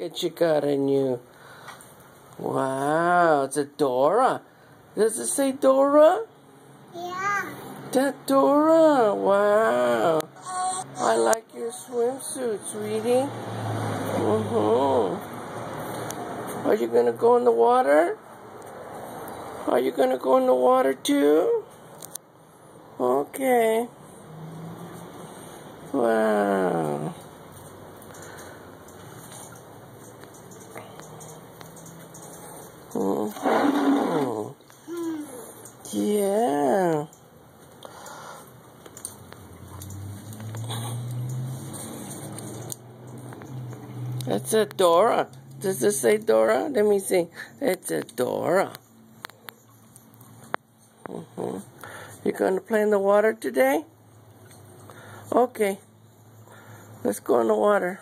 jacket you got on you. Wow, it's a Dora. Does it say Dora? Yeah. That Dora. Wow. I like your swimsuit, sweetie. Are you going to go in the water? Are you going to go in the water too? Okay. Wow. Yeah. That's a Dora. Does this say Dora? Let me see. It's a Dora. You going to play in the water today? Okay. Let's go in the water.